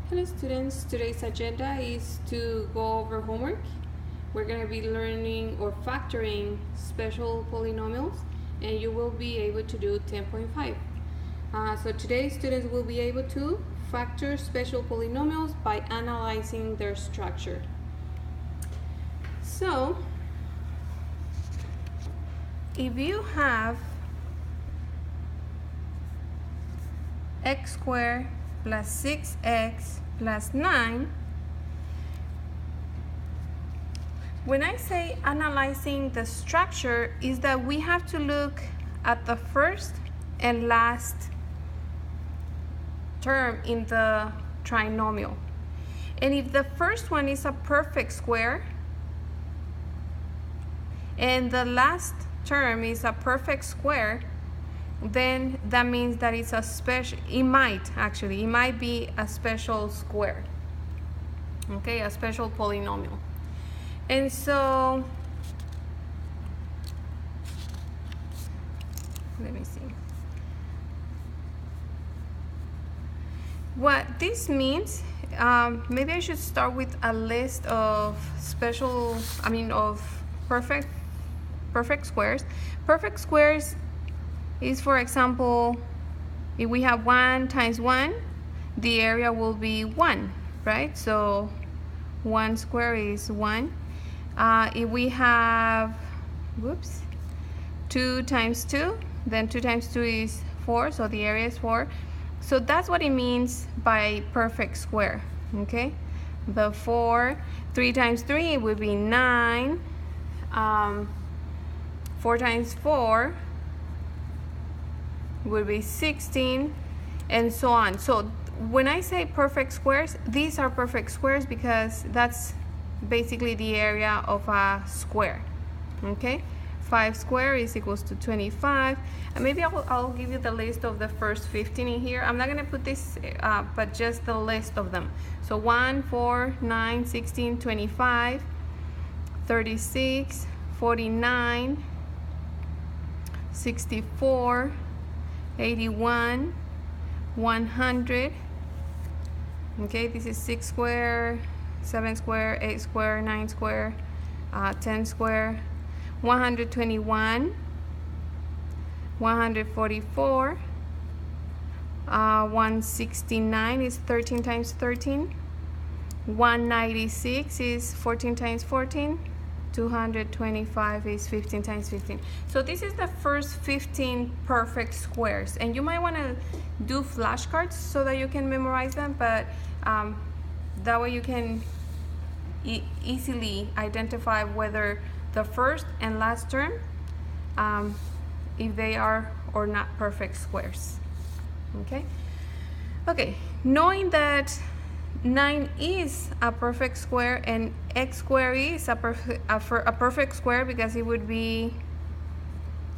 Hello students, today's agenda is to go over homework. We're going to be learning or factoring special polynomials, and you will be able to do 10.5. So today students will be able to factor special polynomials by analyzing their structure. So if you have x squared plus 6x plus 9, when I say analyzing the structure, is that we have to look at the first and last term in the trinomial. And if the first one is a perfect square and the last term is a perfect square, then that means that it's a special, it might be a special square, okay, a special polynomial. And so let me see what this means. Maybe I should start with a list of perfect squares. Perfect squares is, for example, if we have 1 times 1, the area will be 1, right? So 1 square is 1. If we have 2 times 2, then 2 times 2 is 4, so the area is 4. So that's what it means by perfect square, okay? The 3 times 3 would be 9. 4 times 4 would be 16, and so on. So when I say perfect squares, these are perfect squares because that's basically the area of a square, okay? 5 squared is equals to 25. And maybe I'll give you the list of the first 15 in here. I'm not going to put this, but just the list of them. So 1, 4, 9, 16, 25, 36, 49, 64, 81, 100. Okay, this is 6 square, 7 square, 8 square, 9 square, 10 square, 121, 144, 169 is 13 times 13, 196 is 14 times 14, 225 is 15 times 15. So this is the first 15 perfect squares, and you might want to do flashcards so that you can memorize them, but that way you can easily identify whether the first and last term, if they are or not perfect squares. Okay, knowing that 9 is a perfect square and x squared is a perfect square because it would be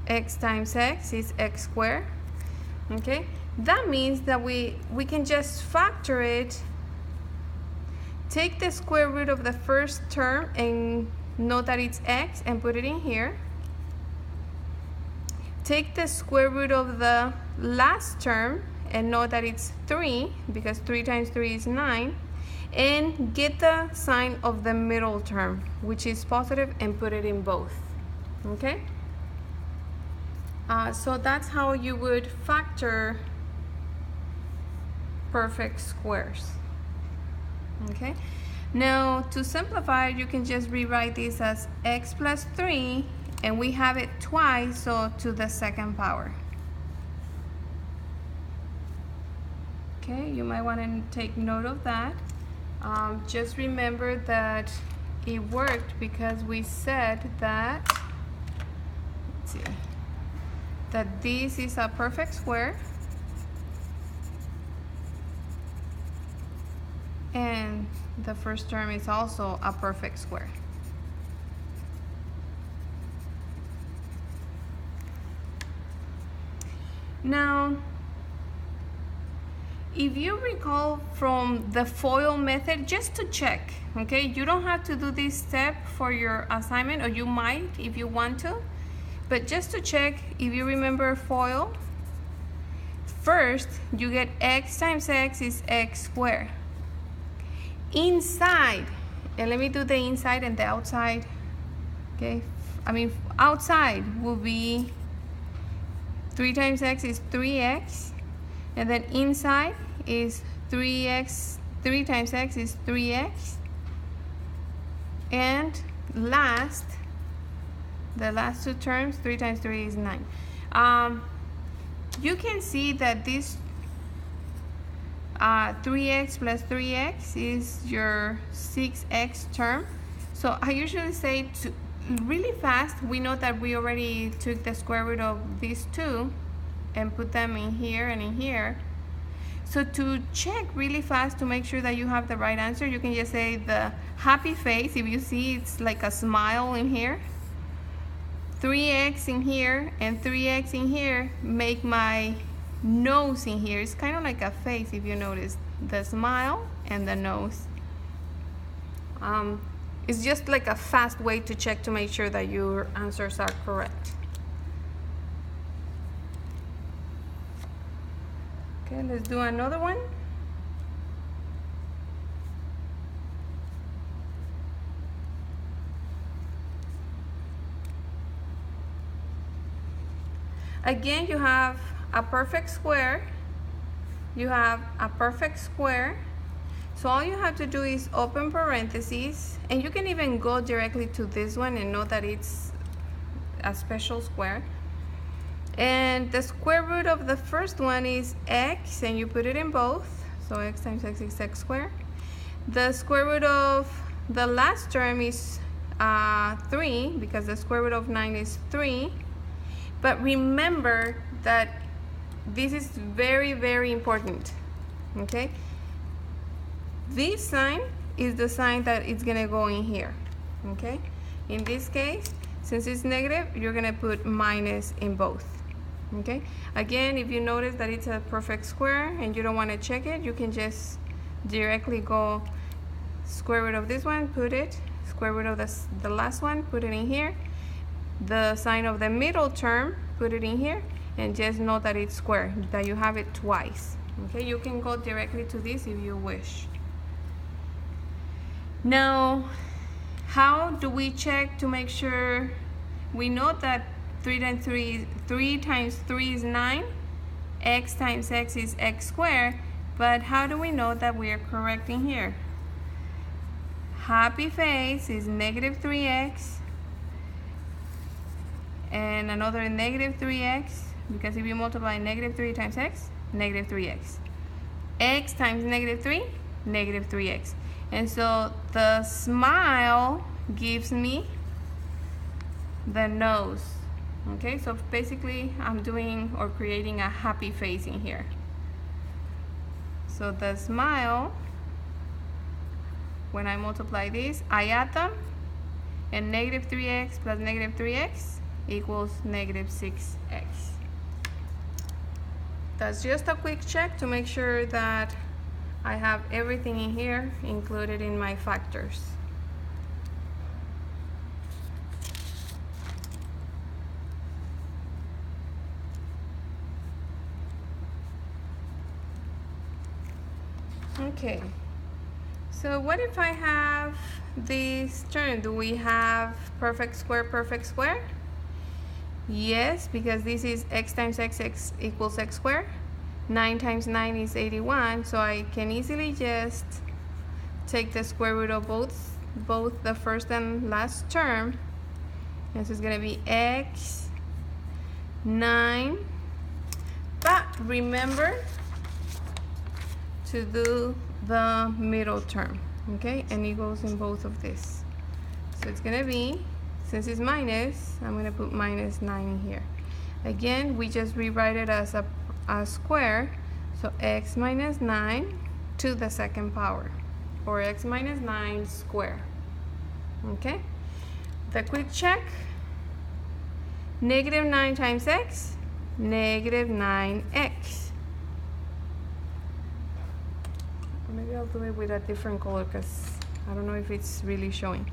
x times x is x squared. Okay, that means that we can just factor it, take the square root of the first term and know that it's x and put it in here. Take the square root of the last term and know that it's 3 because 3 times 3 is 9, and get the sign of the middle term, which is positive, and put it in both. Okay? So that's how you would factor perfect squares. Okay? Now, to simplify, you can just rewrite this as x plus 3, and we have it twice, so to the second power. Okay, you might want to take note of that. Just remember that it worked because we said that, let's see, that this is a perfect square and the first term is also a perfect square. Now, if you recall from the FOIL method, just to check, okay, you don't have to do this step for your assignment, or you might if you want to, but just to check, if you remember FOIL, First, you get x times x is x squared. inside, and let me do the inside and the outside, okay? I mean, outside will be 3 times x is 3x, and then inside is 3x, 3 times x is 3x, and the last two terms, 3 times 3 is 9. You can see that this 3x plus 3x is your 6x term. So I usually say to really fast, we know that we already took the square root of these two and put them in here and in here. So to check really fast to make sure that you have the right answer, you can just say the happy face. If you see, it's like a smile in here. 3x in here and 3x in here make my nose in here. It's kind of like a face if you notice, the smile and the nose. It's just like a fast way to check to make sure that your answers are correct. Okay, let's do another one. Again, you have a perfect square. You have a perfect square. So all you have to do is open parentheses, and you can even go directly to this one and know that it's a special square. And the square root of the first one is x, and you put it in both. So x times x is x squared. The square root of the last term is 3, because the square root of 9 is 3. But remember that this is very, very important, okay? This sign is the sign that it's gonna go in here, okay? In this case, since it's negative, you're gonna put minus in both, okay? Again, if you notice that it's a perfect square and you don't wanna check it, you can just directly go square root of this one, put it, square root of the last one, put it in here, the sign of the middle term, put it in here, and just know that it's square, that you have it twice, okay? You can go directly to this if you wish. Now, how do we check to make sure? We know that 3 times 3 is 9, x times x is x squared, but how do we know that we are correct in here? Happy face is negative 3x, and another negative 3x, because if you multiply negative 3 times x, negative 3x. X times negative 3, negative 3x. And so the smile gives me the nose. Okay, so basically I'm doing or creating a happy face in here. So the smile, when I multiply these, I add them, and negative 3x plus negative 3x equals negative 6x. That's just a quick check to make sure that I have everything in here included in my factors. Okay, so what if I have this term? Do we have perfect square, perfect square? Yes, because this is x times x equals x squared. 9 times 9 is 81, so I can easily just take the square root of both the first and last term. This is going to be x 9. But remember to do the middle term, okay? And it goes in both of this. So it's going to be, since it's minus, I'm going to put minus 9 in here. Again, we just rewrite it as a square, so x minus 9 to the second power, or x minus 9 square. Okay? The quick check, negative 9 times x, negative 9x. Maybe I'll do it with a different color because I don't know if it's really showing.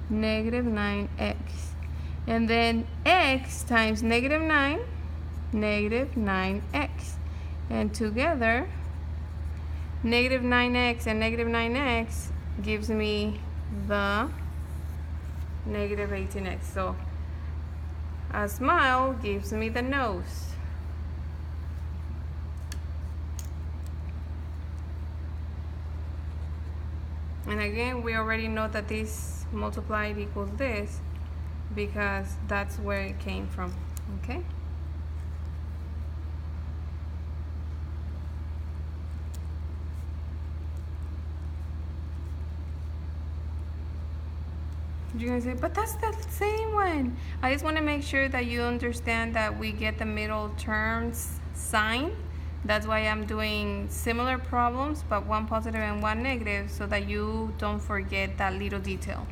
Negative 9x. And then x times negative 9, negative 9x. And together negative 9x and negative 9x gives me the negative 18x. So a smile gives me the nose. And again, we already know that this multiplied equals this because that's where it came from, okay? You're gonna say, but that's the same one. I just want to make sure that you understand that we get the middle terms sign. That's why I'm doing similar problems, but one positive and one negative, so that you don't forget that little detail.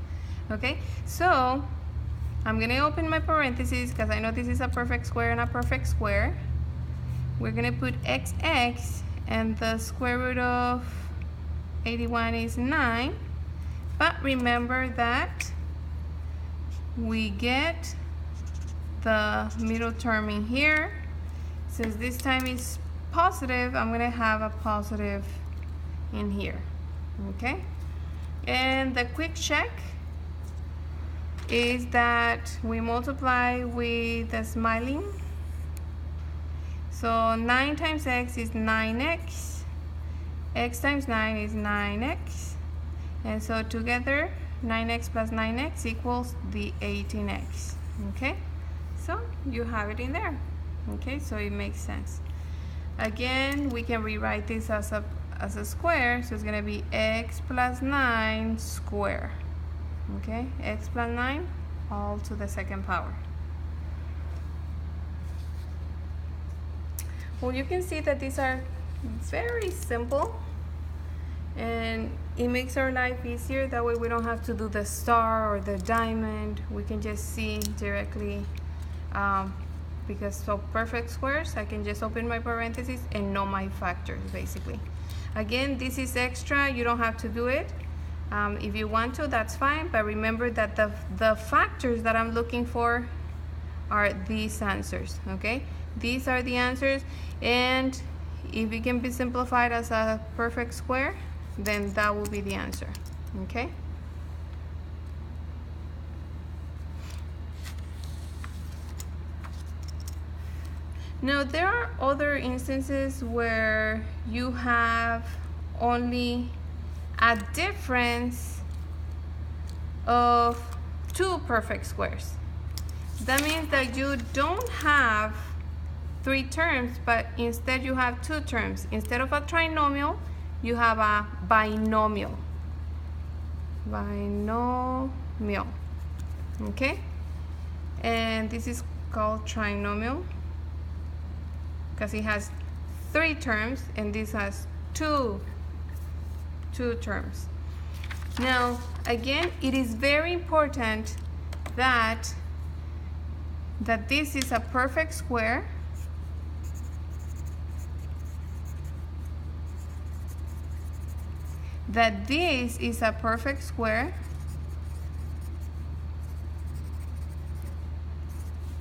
Okay, so I'm gonna open my parentheses because I know this is a perfect square and a perfect square. We're gonna put xx, and the square root of 81 is 9. But remember that we get the middle term in here. Since this time is positive, I'm gonna have a positive in here, okay? And the quick check is that we multiply with the smiling. So 9 times x is 9x, x times 9 is 9x, and so together 9x plus 9x equals the 18x, okay? So you have it in there, okay? So it makes sense. Again, we can rewrite this as a square, so it's gonna be x plus 9 square, okay? X plus 9 all to the second power. Well, you can see that these are very simple, and it makes our life easier. That way we don't have to do the star or the diamond. We can just see directly, because so perfect squares, I can just open my parentheses and know my factors basically. Again, this is extra, you don't have to do it. If you want to, that's fine, but remember that the factors that I'm looking for are these answers, okay? These are the answers, and if it can be simplified as a perfect square, then that will be the answer, okay? Now, there are other instances where you have only a difference of 2 perfect squares. That means that you don't have 3 terms, but instead you have 2 terms. Instead of a trinomial, you have a binomial. Binomial, okay? And this is called trinomial because it has 3 terms, and this has two terms. Now, again, it is very important that this is a perfect square, that this is a perfect square.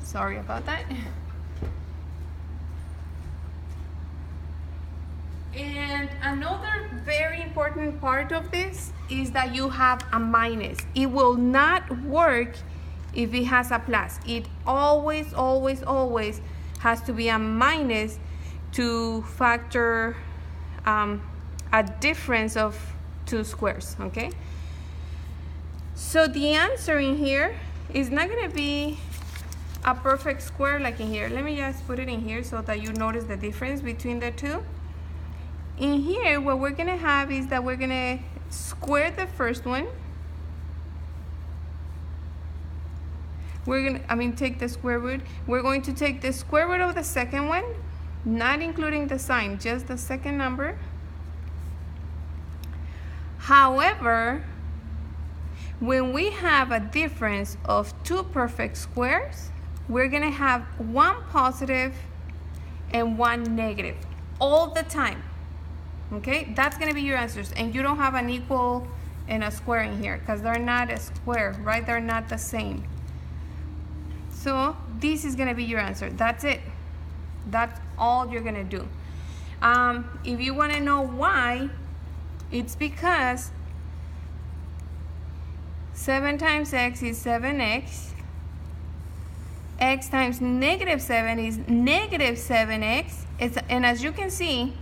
Sorry about that. And another very important part of this is that you have a minus. It will not work if it has a plus. It always, always, always has to be a minus to factor a difference of 2 squares, okay? So the answer in here is not going to be a perfect square like in here. Let me just put it in here so that you notice the difference between the two. In here, what we're going to have is that we're going to square the first one. We're going to, take the square root. We're going to take the square root of the second one, not including the sign, just the second number. However, when we have a difference of 2 perfect squares, we're going to have one positive and one negative all the time. Okay, that's going to be your answers, and you don't have an equal and a square in here because they're not a square, right? They're not the same. So this is going to be your answer. That's it. That's all you're going to do. If you want to know why, it's because 7 times x is 7x. X times negative 7 is negative 7x. And as you can see,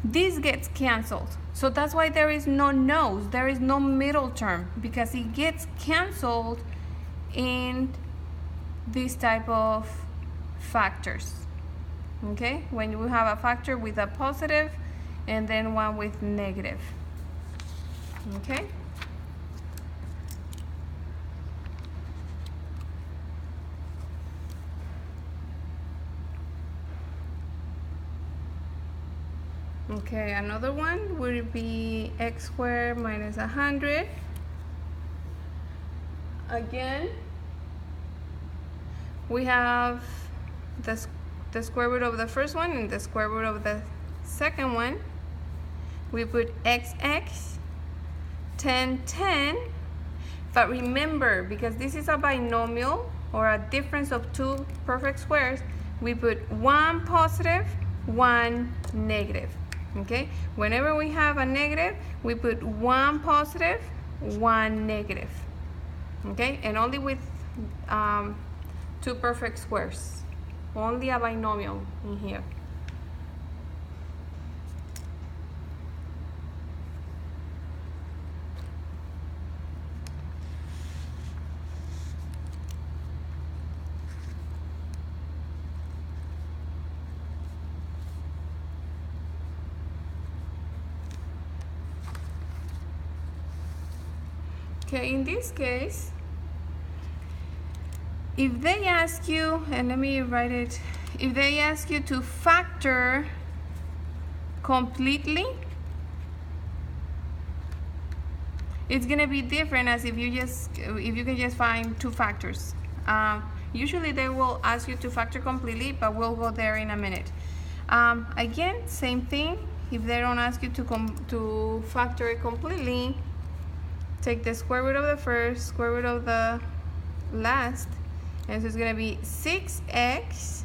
this gets canceled. So that's why there is no nose, there is no middle term, because it gets canceled in this type of factors. Okay, when you have a factor with a positive and then one with negative. Okay. Okay, another one would be x squared minus 100. Again, we have the square root of the first one and the square root of the second one. We put xx, 10, 10. But remember, because this is a binomial or a difference of two perfect squares, we put one positive, one negative. Okay, whenever we have a negative, we put one positive, one negative. Okay, and only with two perfect squares, only a binomial in here. Okay, in this case, if they ask you, and let me write it, if they ask you to factor completely, it's gonna be different as if you can just find two factors. Usually they will ask you to factor completely, but we'll go there in a minute. Again, same thing. If they don't ask you to factor it completely, take the square root of the first, square root of the last, and so it's going to be 6x,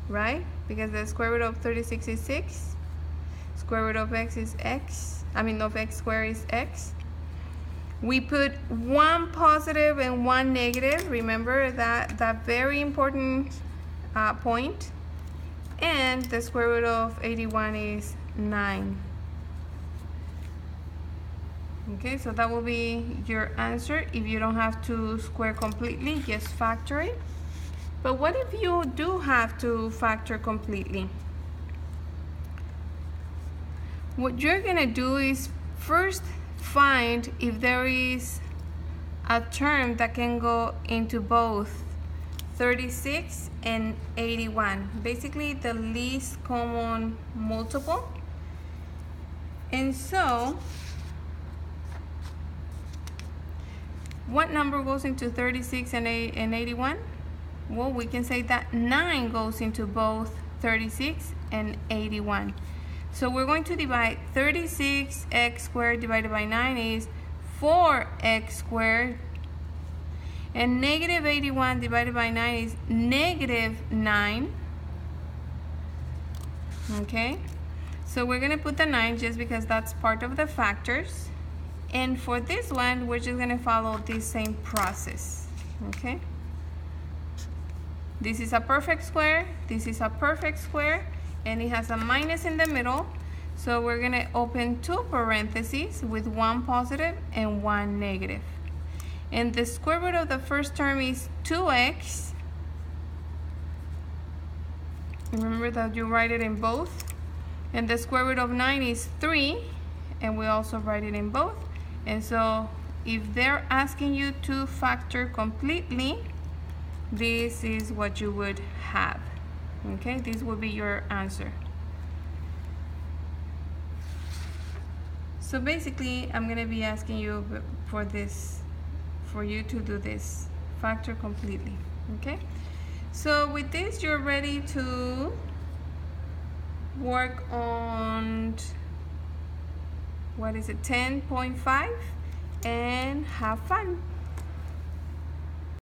right? Because the square root of 36 is 6. Square root of x is x. Of x squared is x. We put one positive and one negative. Remember that very important point. And the square root of 81 is 9. Okay, so that will be your answer. If you don't have to square completely, just factor it. But what if you do have to factor completely? What you're gonna do is first find if there is a term that can go into both 36 and 81. Basically the least common multiple. And so, what number goes into 36 and 81? Well, we can say that 9 goes into both 36 and 81. So we're going to divide 36x squared divided by 9 is 4x squared. And negative 81 divided by 9 is negative 9. Okay, so we're going to put the 9 just because that's part of the factors. And for this one, we're just going to follow this same process, okay? This is a perfect square, this is a perfect square, and it has a minus in the middle. So we're going to open two parentheses with one positive and one negative. And the square root of the first term is 2x. Remember that you write it in both. And the square root of 9 is 3, and we also write it in both. And so if they're asking you to factor completely, this is what you would have. Okay, this would be your answer. So basically, I'm going to be asking you for you to do this, factor completely. Okay, so with this, you're ready to work on, what is it, 10.5, and have fun.